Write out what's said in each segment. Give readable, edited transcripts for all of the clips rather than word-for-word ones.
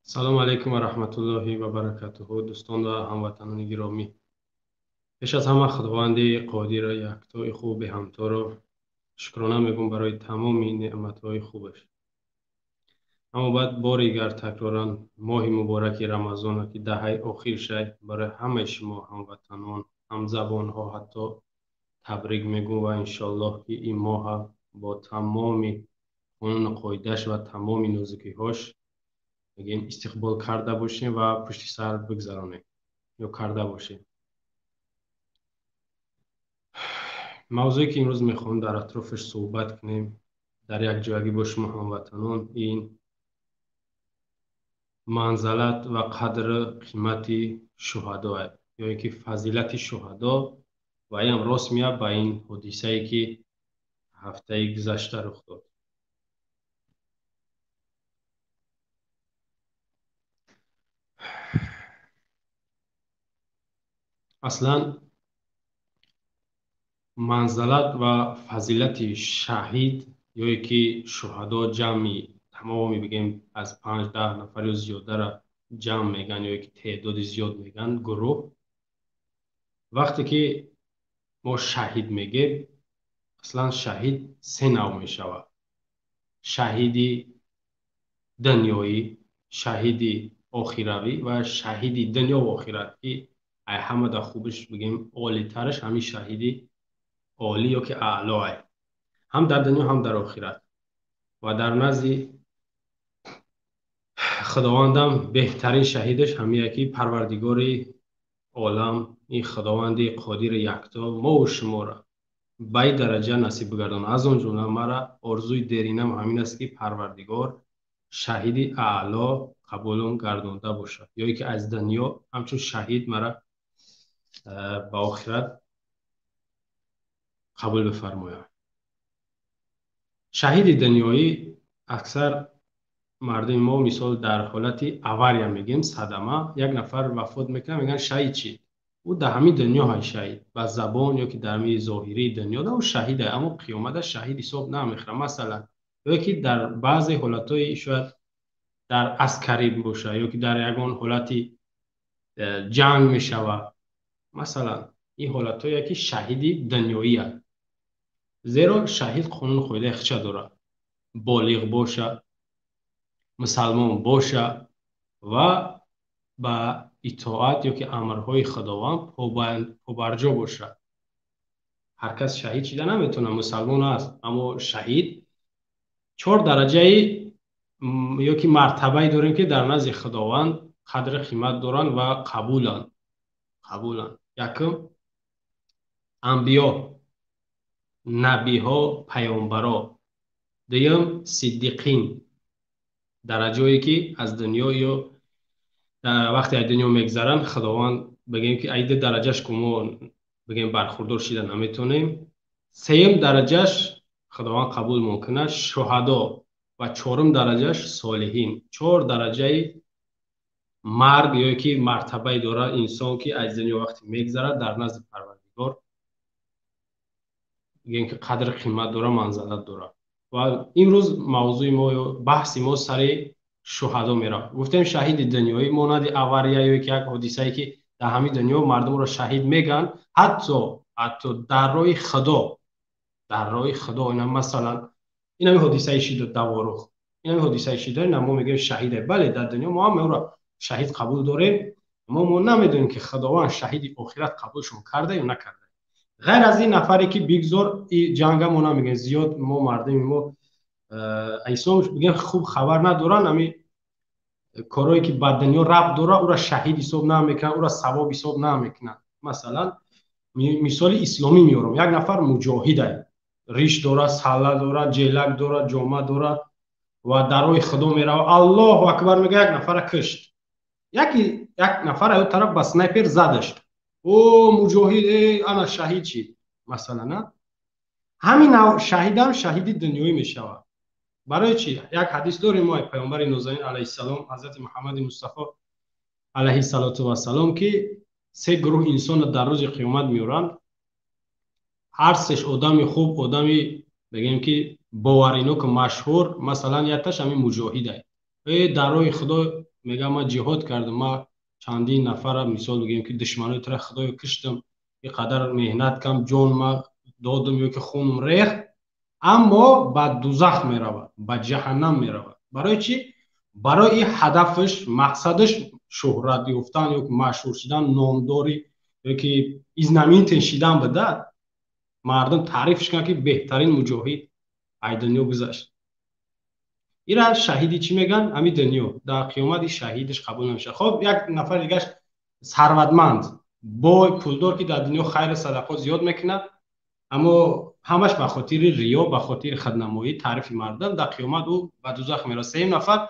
سلام علیکم و رحمت الله و برکاته دوستان و هموطنان گرامی. پیش از همه خداوند قادر یکتای خوب به همتا را شکرانه میگم برای تمام نعمتهای خوبش. اما بعد بار دیگر تکرارا ماه مبارک رمضان که دهه آخر شد برای همه شما هموطنان هم زبان ها حتی تبریک میگم و انشالله که این ماه با تمام قانون قایدش و تمام نازکی هاش میگیم استقبال کرده باشیم و پشت سر بگذرانیم یا کرده باشیم. موضوعی که امروز میخوام در اطرافش صحبت کنیم در یک جایگی با شما هموطنان این منزلت و قدر قیمت شهدا یا اینکه فضیلت شهدا و این هم راست میاد با این حادثه ای که هفته گذشته رخ داد. اصلا منزلت و فضیلت شهید یا اینکه شهدا جمعی تمامی بگیم از 5-10 نفر یا زیاده را جمع میگن یا اینکه تعداد زیاد میگن گروه. وقتی که ما شهید میگیم اصلا شهید سه نوع می شود: شهیدی دنیایی، شهیدی آخروی و شهیدی دنیا و آخرت که ای همه در خوبش بگیم عالی ترش همین شهیدی عالی یا که اعلاه هم در دنیا هم در آخرت و در نزد خداوندم بهترین شهیدش همین یکی پروردگار عالم این خداوند قادر یکتا ما و شما را به این درجه نصیب بگردان. از آن جمله مرا آرزوی دینم همین است که پروردگار شهید اعلا قبولم گردانده باشد یا که از دنیا همچون شهید مرا به آخرت قبول بفرماید. شهید دنیایی اکثر مردم ما مثال در حالت اواریا میگیم صدمه یک نفر وفات میکنه میگن شهید چی؟ او در همین دنیا های شهید با زبان یا که در همین ظاهری دنیا ده او شهیده اما قیامت شهید حساب نمیخوره. مثلا یا که در بعضی حالتهای شاید در عسکری باشه یا که در یگان حالتی جنگ میشوه. مثلا این حالتهایی که شهیدی دنیایی هست، زیرا شهید قانون خود اخچه داره: بالغ باشه، مسلمان باشه و با اطاعت یا که امرهای خداوند پابرجا باشه. هر کس شهید شده نمیتونه، مسلمان است اما شهید 4 درجه یا که مرتبه داریم که در نزد خداوند قدر قیمت دارن و قبولن. یکم انبیا، نبی ها، پیامبرا. دوم صدیقین، درجه‌ای که از دنیا یا وقتی از دنیا میگذرن خداوند بگیم که ایده درجهش که ما بگیم برخوردار شده نمیتونیم. سیم درجهش خداوند قبول ممکنه شهدا و 4 درجهش صالحین. 4 درجه مرگ یا که مرتبه داره انسان که از دنیا وقتی میگذره در نزد پروردگار بگیم که قدر قیمت داره، منزلت داره. و امروز موضوع ما یا بحث ما سر شهدا میره. گفتیم شهید دنیایی مانند اواریا یا یک حادثه ای که در همین دنیا مردم را شهید میگن، حتی در راه خدا، اینا مثلا این هم حادثه شید دوارخ، این هم حادثه شید نه ما میگیم شهیده. بله در دنیا ما هم او را شهید قبول داریم اما ما نمیدونیم که خداوند شهید آخرت قبولشون کرده یا نکرده. غیر از این نفری که بگذار این جنگ ما نمیگن زیاد ما مردم ما ایسان بگن خوب خبر ندارن همین کارهایی که بعد دنیا رب داره او را شهید حساب نمیکنن، او را ثواب حساب نمیکنن. مثلا مثال اسلامی میارم: یک نفر مجاهده، ریش داره، سله داره، جلک داره، جامه داره و در راه خدا میره الله اکبر میگه، یک نفر کشت. یک نفر او طرف با سنایپر زدش، او مجاهد انا شهید شد مثلا. نه همین شهید هم شهید دنیایی میشود. برای چی؟ یک حدیث داریم ما پیامبر نازنین علیه السلام حضرت محمد مصطفی علیه السلام که 3 گروه انسان در روز قیامت میورن. هر سش آدمی خوب، آدمی بگیم که باورینو که مشهور، مثلا یتش همین مجاهده در راه خدا میگه ما جهاد کردم، ما چندین نفر مثال بگیم که دشمنای تر خدای کشتم، اینقدر مهنت کردم، جان ما دادم یا که خونم ریخت، اما به دوزخ میرود، به جهنم میرود. برای چی؟ برای این هدفش، مقصدش شهرت یافتن یا که مشهور شدن، نامداری یا که ایزنمین تنشیدن بده. مردم تعریفش کنن که بهترین مجاهد ای دنیا گذشت. اینا شهیدی چی میگن؟ امی دنیا در قیامت شهیدش قبول نمیشه. خب یک نفر دیگه ثروتمند با پولدار که در دنیا خیر صدقات زیاد میکنه، اما همش به خاطر ریا، به خاطر خودنمایی، تعریف مردم، در قیامت او به دوزخ میره. سوم نفر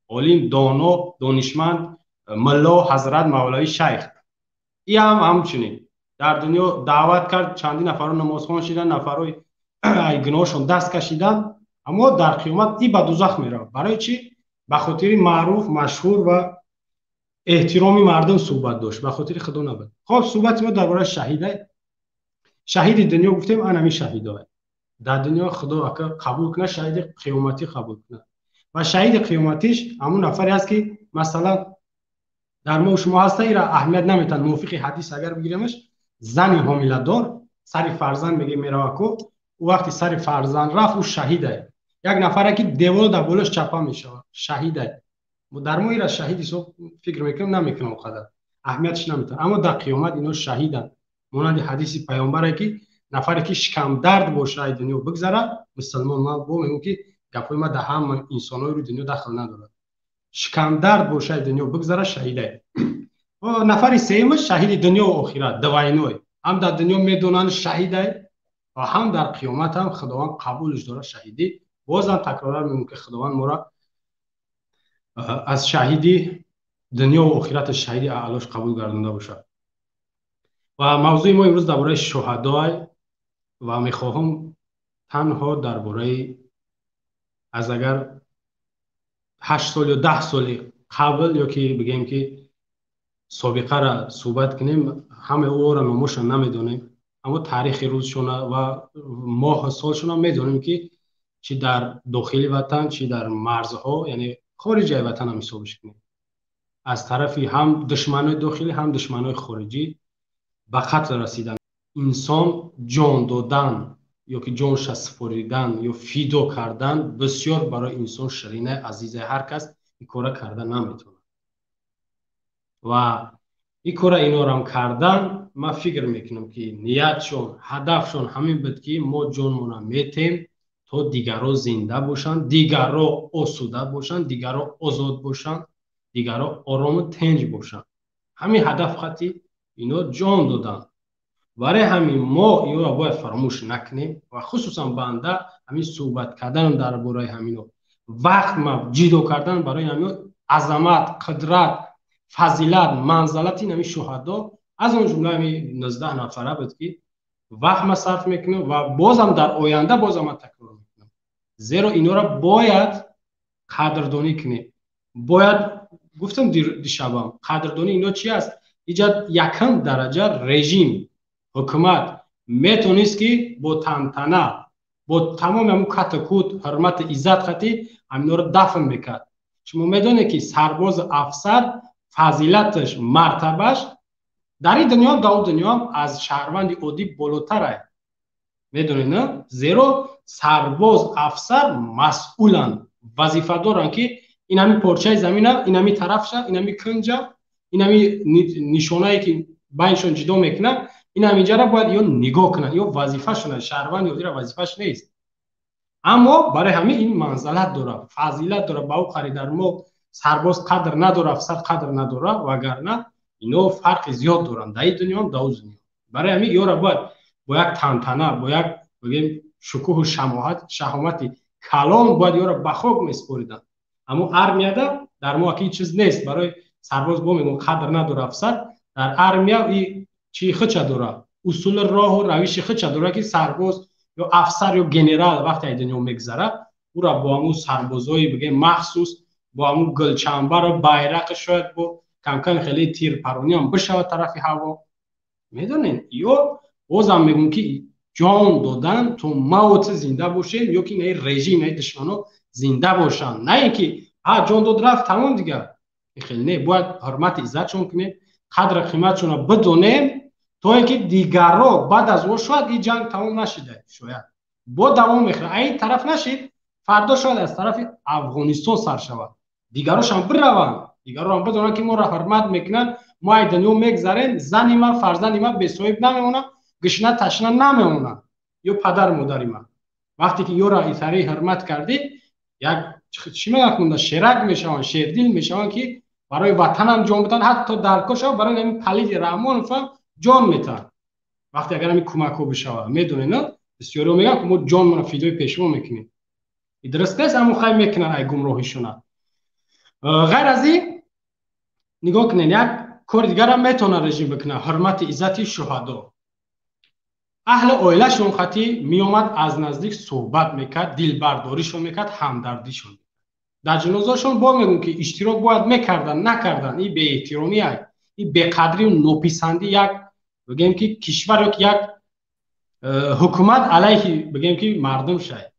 عالم دانا دانشمند، ملا حضرت مولوی شیخ، این هم همچنین در دنیا دعوت کرد، چندین نفر نمازخوان شدن، نفرای گناهشون دست کشیدن، اما در قیامت این به دوزخ میره. برای چی؟ به خاطر معروف، مشهور و احترامی مردم صحبت داشت، به خاطر خدا نبود. خب صحبت ما درباره شهیده، شهید دنیا گفتیم انمی شهیدای در دنیا خدا اگر قبول کنه، شهید قیامتی قبول کنه. و شهید قیامتیش همون نفری است که مثلا در ما و شما هسته، ایرا اهمیت نمیتن. موافق حدیث اگر بگیریمش، زن حامله دار سر فرزند میگه میره کو، او وقتی سر فرزند رفت او شهیده. یک نفر که دیوال در بالش چپا میشه شهیده. در ما ایرا شهیدی سو فکر میکنم نمیکنم قدر اهمیتش نمیتن، اما در قیامت اینا شهیدن. مانند حدیث پیامبره که نفری که شکم درد باشه ای دنیا بگذره، مسلمان ما با میگم که گپای ما ده هم انسانای رو دنیا دخل نداره، شکم درد باشه دنیا بگذره شهیده. و نفر سوم شهید دنیا و آخرت، دوینوی هم در دنیا میدونن شهیده و هم در قیامت هم خداوند قبولش داره شهیدی. بازم تکرار میگم که خداوند ما را از شهیدی دنیا و آخرت شهیدی اعلاش قبول گردونده باشه. و موضوع ما امروز درباره شهدای و میخواهم تنها درباره از اگر 8 سال یا 10 سال قبل یا که بگیم که سابقه را صحبت کنیم. همه او را نامشون نمیدونیم، اما تاریخ روزشون و ماه سالشون هم میدونیم که چی در داخل وطن چی در مرزها، یعنی خارج وطن هم حسابش کنیم. از طرفی هم دشمنای داخلی هم دشمنای خارجی به قتل رسیدن. انسان جان دادن یا که جانش سپاریدن یا فیدا کردن بسیار برای انسان شیرینه، عزیزه، هر کس این کار کردن نمیتونه. و این کار اینا رو هم کردن، من فکر میکنم که نیتشون، هدفشون همین بود که ما جانمون میتیم تا دیگران زنده باشن، دیگران آسوده باشن، دیگران آزاد باشن، دیگران آرام و تنج باشن. همین هدف خاطی اینا جان دادن. برای همین ما اینا رو باید فراموش نکنیم و خصوصا بنده همین صحبت کردن درباره همینو، وقت ما جیدو کردن برای همین عظمت، قدرت، فضیلت، منزلت این همین شهدا از اون جمله همین 19 نفره بود که وقت ما صرف میکنیم و بازم در آینده بازم من تکرار میکنم، زیرا اینا رو باید قدردانی کنیم. باید گفتم دیشبم قدردانی اینا چی است؟ ایجاد یکم درجه رژیم حکومت میتونست که با تنتنه، با تمام همون کتکوت، حرمت، عزت خطی همینا رو دفن میکرد. شما میدونه که سرباز افسر فضیلتش، مرتبهش در این دنیا در اون دنیا هم از شهروند عادی بالاتره. میدونید نه؟ زیرا سرباز افسر مسئولن، وظیفه دارن که این همین پارچه زمینه، این همین طرفشه، این همین کنجه، این همین نشانه‌ای که بینشون جدا میکنن، این همینجا را باید یا نگاه کنن یا وظیفه شونه. شهروند عادی را وظیفهش نیست، اما برای همین این منزلت داره، فضیلت داره. با او در ما سرباز قدر نداره، افسر قدر نداره، وگرنه اینا فرق زیاد دارن در این دنیا هم در اون دنیا. برای همین یارا باید با یک تنتنه، با یک بگیم شکوه و شهامت کلان باید یارا به خاک میسپاریدن. اما ارمیه در ما که چیز نیست. برای سرباز با میگن قدر نداره افسر، در ارمیه این چی خچه داره، اصول راه و روش خچه داره که سرباز یا افسر یا گنرال وقتی از دنیا میگذره او را با همون سربازای بگه مخصوص، با همون گلچنبر و بیرق، شاید با کم کم خیلی تیر پرانی هم بشه طرف هوا. میدونین یا بازم میگم که جان دادن تو موت زنده باشیم، یا که نه رژیم نه دشمنا زنده باشن، نه اینکه ها جان داد رفت تمام دیگه. خیلی نه، باید حرمت عزتشون کنیم، قدر قیمتشون رو بدونیم تا اینکه دیگر رو بعد از او شاید این جنگ تمام نشده، شاید با دوام میخوره این طرف نشید، فردا شاید از طرف افغانستان سر شود، دیگرش هم برون، دیگر رو هم بدونن که ما را حرمت میکنن، ما ای دنیا میگذریم، زن ما فرزند ما به صاحب نمیمونن، گشنه تشنه نمیمونن، یا پدر مادر ما. وقتی که یو را ایثاری حرمت کردی، یک چی میگن شرک میشون، شیردل میشون که برای وطن هم جان بدن، حتی در کش برای همین پلید رحمان فهم جان میتن. وقتی اگر همین کمک ها بشود میدونه نه، بسیاری میگن که ما جان من فدای پیشوا میکنیم، درست نیست، اما خیلی میکنن ای گمراهیشون. غیر از این نگاه کنین، یک کار دیگر هم میتونه رژیم بکنه، حرمت عزت شهدا. اهل اویلشون خطی میومد از نزدیک صحبت میکرد، دل برداریشون میکرد، همدردیشون. در جنازهشون با میگن که اشتراک باید میکردن نکردن، این به احترامی، این به قدری و نوپیسندی یک بگیم که کشور یک حکومت علیه بگیم که مردم شاید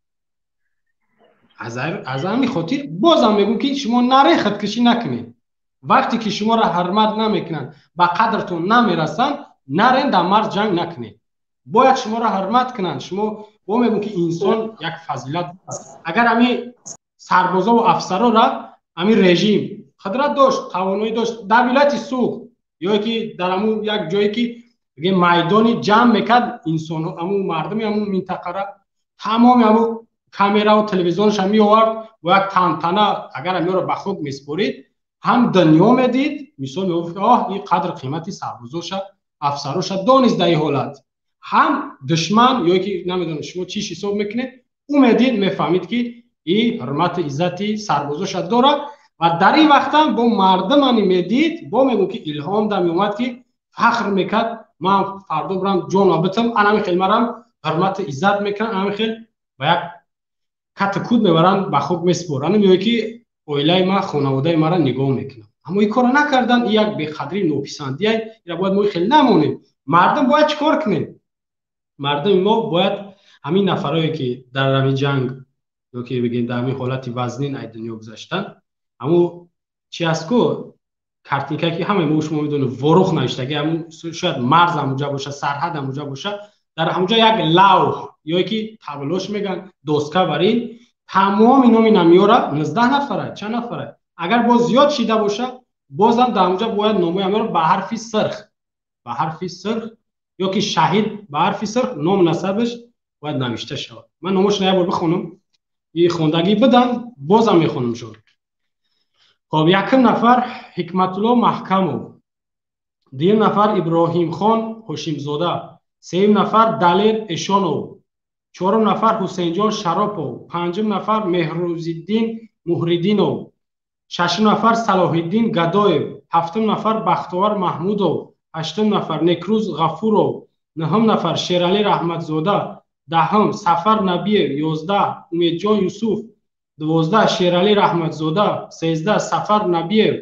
از همین خاطر بازم میگم که شما نره خط کشی نکنید. وقتی که شما را حرمت نمیکنن، با قدرتون نمیرسن، نرین در مرز جنگ نکنید. باید شما را حرمت کنن. شما با میگم که انسان یک فضیلت است. اگر همین سربازا و افسرا را همین رژیم قدرت داشت، توانایی داشت، در ولایت سوخت یا که در همون یک جایی که بگیم میدانی جمع میکرد انسان ها، همون مردمی همون منطقه را تمام همون کامرا و تلویزیونش هم می آورد و یک تنتنه اگر همی رو به خود میسپرید، هم دنیا میدید، مثال میگفت آه این قدر قیمتی سربازوش افسروش دانست در این حالت، هم دشمن یا که نمیدونم شما چی حساب میکنید او میدید میفهمید که این حرمت عزتی سربازوش داره. و در این وقت هم با مردم همی میدید، با میگو که الهام دم اومد که فخر میکرد من فردا برم جان بتم، انا خیلی مرم حرمت عزت میکنم، انا خیلی و یک کت کود میبرن به خود میسپرن، میگه که اویلای ما خانواده ما را نگاه میکنم. اما این کارو نکردن، این یک به قدری نوپسندی است. یا باید ما خیلی نمونیم. مردم باید چیکار کنیم؟ مردم ما باید همین نفرایی که در همین جنگ یا که بگیم در همین حالت وزنین ای دنیا گذاشتن، اما چی است کو کارتینکا که همه ما شما میدونه ورخ نوشته، همون شاید مرز همونجا باشه، سرحد همونجا باشه، در همونجا یک لوح یا که تابلوش میگن دوسکا برین تمام اینا می نمیاره 19 نفره چند نفره، اگر باز زیاد شیده باشه بازم در همونجا باید نامه همه رو به حرفی سرخ، به حرفی سرخ یا که شهید به حرفی سرخ نام نسبش باید نوشته شود. من نامش نیا بخونم، این خوندگی بدم بازم میخونم شد. خب یکم نفر حکمت الله محکمو، دویم نفر ابراهیم خان هاشم زاده، سوم نفر دلیر اشانو، چهارم نفر حسین جان شراپو، پنجم نفر مهروزالدین محردینو، ششم نفر صلاح الدین گدایو، هفتم نفر بختیار محمودو، هشتم نفر نکروز غفورو، نهم نفر شیرعلی رحمت زاده، دهم سفر نبی، 11 امید جان یوسف، 12 شیرعلی رحمت زاده، 13 سفر نبی،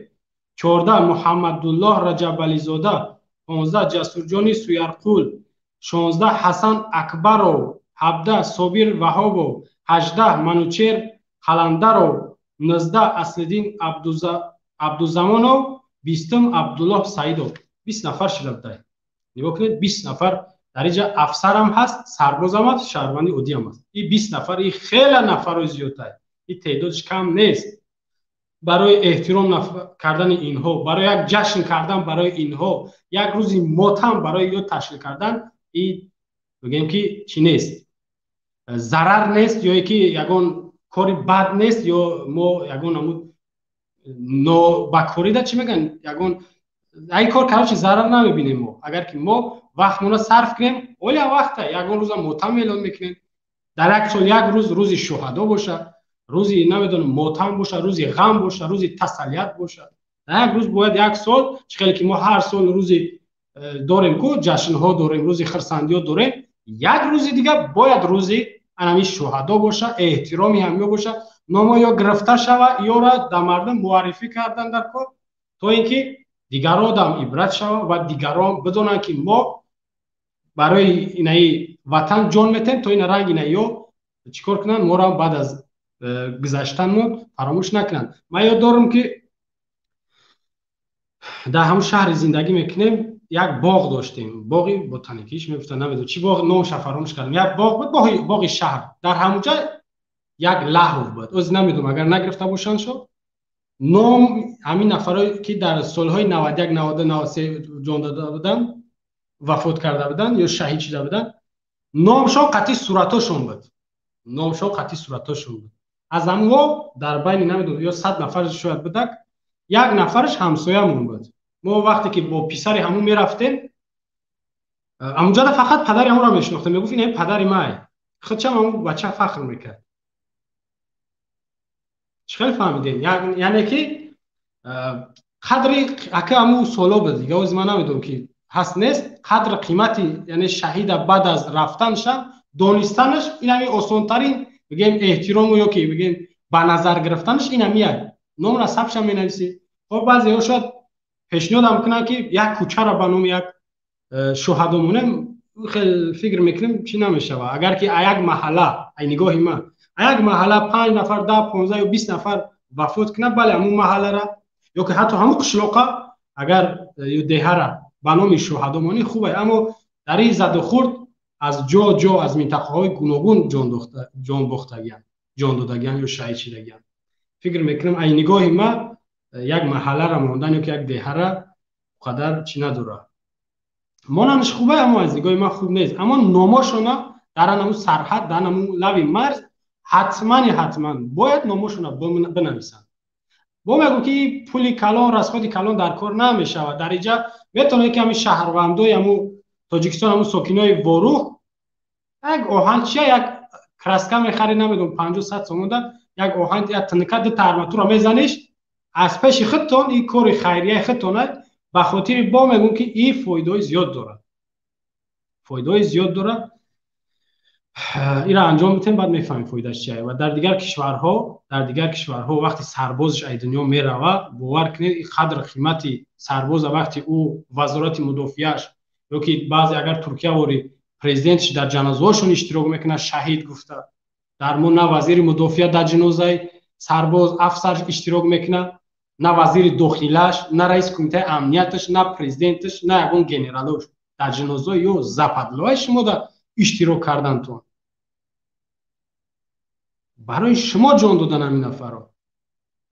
14 محمد الله رجب علی زاده، 15 جسور جان سویرقول، 16 حسن اکبرو، 17 صابر وهابو، 18 منوچهر قلندرو، 19 اصلدین عبدالزمانو، 20 عبدالله سعیدو. 20 نفر شرکت دارید. نگاه کنید 20 نفر در اینجا افسر هم هست، سرباز هم هست، شهروند عادی هم هست. این 20 نفر این خیلی نفر زیاده، این تعدادش کم نیست. برای احترام کردن اینها، برای یک جشن کردن برای اینها، یک روزی ماتم برای یا تشکیل کردن، این بگیم که چی نیست، ضرر نیست یا که یگان کاری بد نیست یا ما یگان همون نو بکوری دا چی میگن یگان ای کار کارش ضرر نمیبینیم. ما اگر که ما وقتمون رو صرف کنیم اولی وقته یگان روز ماتم اعلان میکنیم، در یک سال یک روز شهدا باشه، روزی نمیدونم ماتم باشه، روزی غم باشه، روزی تسلیت باشه. در یک روز باید یک سال چخیلی که ما هر سال روزی داریم کو جشن ها داریم، روزی خرسندی ها داریم، یک روزی دیگه باید روزی انمی شهدا باشه، احترامی همی باشه، نام یا گرفته شوه یا را در مردم معرفی کردن در کار، تا اینکه دیگران هم عبرت شوه و دیگران بدونن که ما برای اینای وطن جان میتیم تا این رنگ اینای چیکار کنن ما را بعد از گذشتن فراموش نکنند. من یاد دارم که در همون شهر زندگی میکنیم، یک باغ داشتیم، باغی بوتانیکیش میگفتن، نمیدونم چی باغ، نامش فراموش کردم. یک باغ بود، باغ شهر. در همونجا یک لحظه بود، از نمیدونم اگر نگرفته باشن شو نام همین نفرایی که در سالهای 91 92 93 جان داده بودن، وفات کرده بودن یا شهید شده بودن، نامشون قطعی صورتاشون بود. نامشون قطعی صورتاشون بود. از همون در بین نمیدونم یا 100 نفر شاید بودک، یک نفرش همسایه‌مون بود. ما وقتی که با پسر همون میرفتیم همونجا فقط پدر همون را میشناختم، میگفت این پدر مای. خودشم همون بچه فخر میکرد. چخیل فهمیدین؟ یعنی که قدری اکه همون سالا بود دیگه، از من نمیدونم که هست نیست، قدر قیمتی یعنی شهید بعد از رفتنش دانستنش این همی آسان ترین بگیم احترام یا که بگیم به نظر گرفتنش این همیه. نام را ثبتش می نویسی. خب بعضی ها شاید پیشنهاد هم کنن که یک کوچه را به نام یک شهدا مونه، خیلی فکر میکنیم چی نمیشه. اگر که یک محله ای نگاه ما یک محله 5 نفر 10 15 یا 20 نفر وفات کنه، بله همون محله را یا که حتی همون قشلاقه اگر یا دهه را به نام شهدا مانی خوبه، اما در این زد و خورد از جا از منطقه های گوناگون جان باختگیان، جان دادگیان یا شهید شدگیان. فکر میکنم ای نگاه ما یک محله را ماندن یا که یک دهه را قدر چی نداره. مانمش خوبه اما از نگاه ما خوب نیست. اما ناماشون در همون سرحد، در همون لب مرز حتما باید ناماشون بنویسن. با میگم که پولی کلان رسخوتی کلان در کار نمیشه. در اینجا میتونه که همین شهروندای همون تاجیکستان همون ساکنای واروح یک آهن چیه یک کرسکه میخری نمیدونم 50 100 تومان ده، یک آهن یک تنکه ده ترماتور را میزنیش از پیش خودتون این کار خیریه خودتونه، به خاطر با میگم که این فایده زیاد داره. فایده زیاد داره. این را انجام میتین بعد میفهمید فایدهش چیه. و در دیگر کشورها وقتی سربازش ای دنیا میروه، باور کنید این قدر قیمتی سرباز وقتی او وزارت مدافعش یا که بعضی اگر ترکیه واری پرزیدنتش در جنازه‌شون اشتراک میکنه شهید گفته، در مون نه وزیر مدافع در جنازه سرباز افسر اشتراک میکنه، نه وزیر داخلیش، نه رئیس کمیته امنیتش، نه پرزیدنتش، نه یگان گنرالش در جنازه یا زپدلای شما در اشتراک کردن. تو برای شما جان دادن همین نفرها